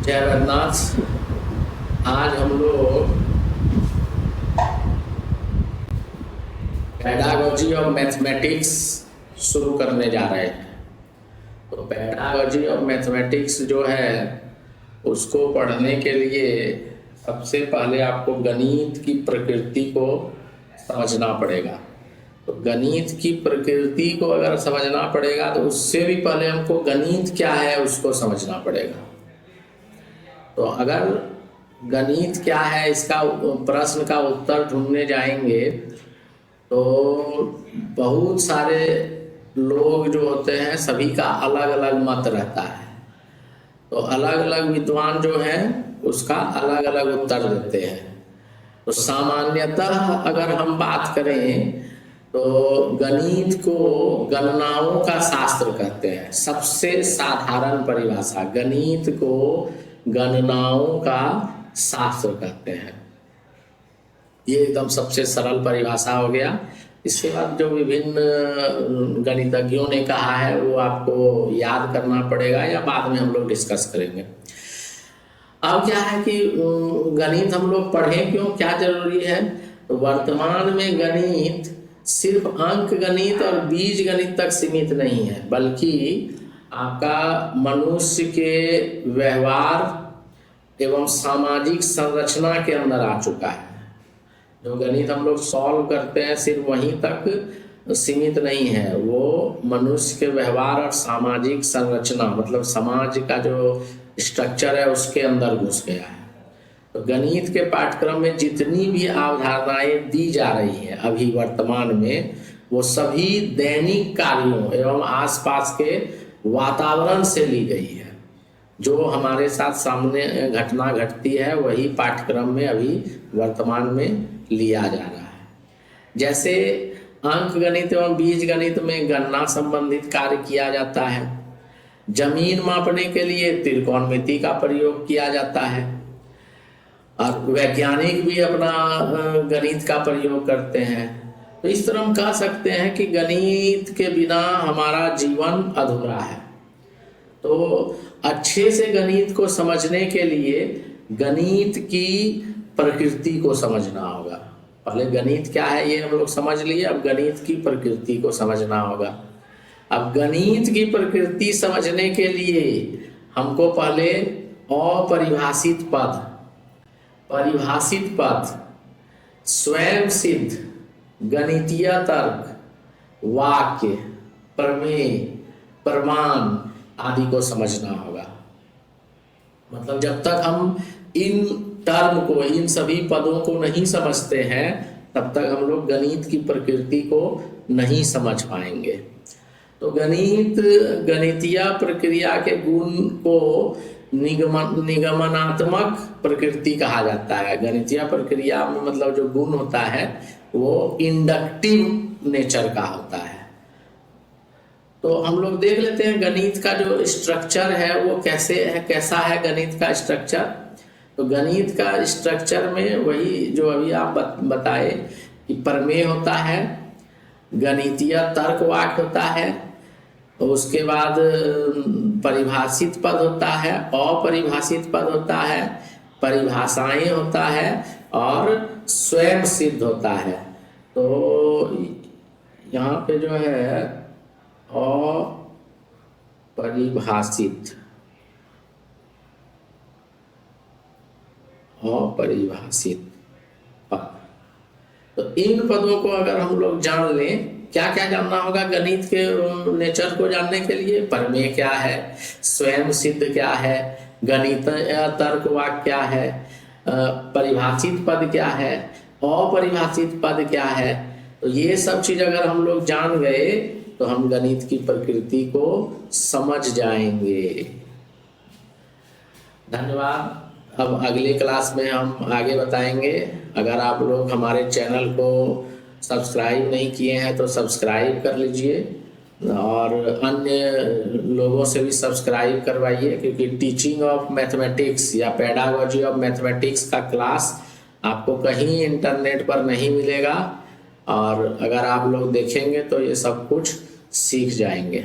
जय वैद्यनाथ। आज हम लोग पेडागोजी ऑफ मैथमेटिक्स शुरू करने जा रहे हैं। तो पेडागोजी ऑफ मैथमेटिक्स जो है उसको पढ़ने के लिए सबसे पहले आपको गणित की प्रकृति को समझना पड़ेगा। तो गणित की प्रकृति को अगर समझना पड़ेगा तो उससे भी पहले हमको गणित क्या है उसको समझना पड़ेगा। तो अगर गणित क्या है इसका प्रश्न का उत्तर ढूंढने जाएंगे तो बहुत सारे लोग जो होते हैं सभी का अलग अलग मत रहता है। तो अलग अलग विद्वान जो हैं उसका अलग अलग उत्तर देते हैं। तो सामान्यतः अगर हम बात करें तो गणित को गणनाओं का शास्त्र कहते हैं। सबसे साधारण परिभाषा गणित को गणनाओं का शास्त्र कहते हैं। ये एकदम सबसे सरल परिभाषा हो गया। इसके बाद जो विभिन्न गणितज्ञों ने कहा है वो आपको याद करना पड़ेगा या बाद में हम लोग डिस्कस करेंगे। अब क्या है कि गणित हम लोग पढ़ें क्यों, क्या जरूरी है। तो वर्तमान में गणित सिर्फ अंक गणित और बीज गणित तक सीमित नहीं है, बल्कि आपका मनुष्य के व्यवहार एवं सामाजिक संरचना के अंदर आ चुका है। जो गणित हम लोग सॉल्व करते हैं सिर्फ वहीं तक सीमित नहीं है, वो मनुष्य के व्यवहार और सामाजिक संरचना मतलब समाज का जो स्ट्रक्चर है उसके अंदर घुस गया है। तो गणित के पाठ्यक्रम में जितनी भी अवधारणाएं दी जा रही हैं अभी वर्तमान में वो सभी दैनिक कार्यों एवं आसपास के वातावरण से ली गई है। जो हमारे साथ सामने घटना घटती है वही पाठ्यक्रम में अभी वर्तमान में लिया जा रहा है। जैसे अंक गणित एवं बीज गणित में गणना संबंधित कार्य किया जाता है। जमीन मापने के लिए त्रिकोणमिति का प्रयोग किया जाता है और वैज्ञानिक भी अपना गणित का प्रयोग करते हैं। तो इस तरह हम कह सकते हैं कि गणित के बिना हमारा जीवन अधूरा है। तो अच्छे से गणित को समझने के लिए गणित की प्रकृति को समझना होगा। पहले गणित क्या है ये हम लोग समझ लिए, अब गणित की प्रकृति को समझना होगा। अब गणित की प्रकृति समझने के लिए हमको पहले अपरिभाषित पद, परिभाषित पद, स्वयं सिद्ध, गणितीय तर्क, वाक्य, प्रमेय, प्रमाण आदि को समझना होगा। मतलब जब तक हम इन टर्म को, इन सभी पदों को नहीं समझते हैं तब तक हम लोग गणित की प्रकृति को नहीं समझ पाएंगे। तो गणितीय प्रक्रिया के गुण को निगमनात्मक प्रकृति कहा जाता है। गणितीय प्रक्रिया में मतलब जो गुण होता है वो इंडक्टिव नेचर का होता है। तो हम लोग देख लेते हैं गणित का जो स्ट्रक्चर है वो कैसे है, कैसा है गणित का स्ट्रक्चर। तो गणित का स्ट्रक्चर में वही जो अभी आप बताए कि प्रमेय होता है, गणितीय तर्क वाक्य होता है, उसके बाद परिभाषित पद होता है, अपरिभाषित पद होता है, परिभाषाएं होता है और स्वयं सिद्ध होता है। तो यहाँ पे जो है अपरिभाषित पद, तो इन पदों को अगर हम लोग जान लें, क्या क्या जानना होगा गणित के नेचर को जानने के लिए। प्रमेय क्या है, स्वयं सिद्ध क्या है, गणितीय तर्क वाक्य क्या है, परिभाषित पद क्या है, अपरिभाषित पद क्या है। तो ये सब चीज अगर हम लोग जान गए तो हम गणित की प्रकृति को समझ जाएंगे। धन्यवाद। अब अगले क्लास में हम आगे बताएंगे। अगर आप लोग हमारे चैनल को सब्सक्राइब नहीं किए हैं तो सब्सक्राइब कर लीजिए और अन्य लोगों से भी सब्सक्राइब करवाइए, क्योंकि टीचिंग ऑफ मैथमेटिक्स या पेडागोजी ऑफ मैथमेटिक्स का क्लास आपको कहीं इंटरनेट पर नहीं मिलेगा और अगर आप लोग देखेंगे तो ये सब कुछ सीख जाएंगे।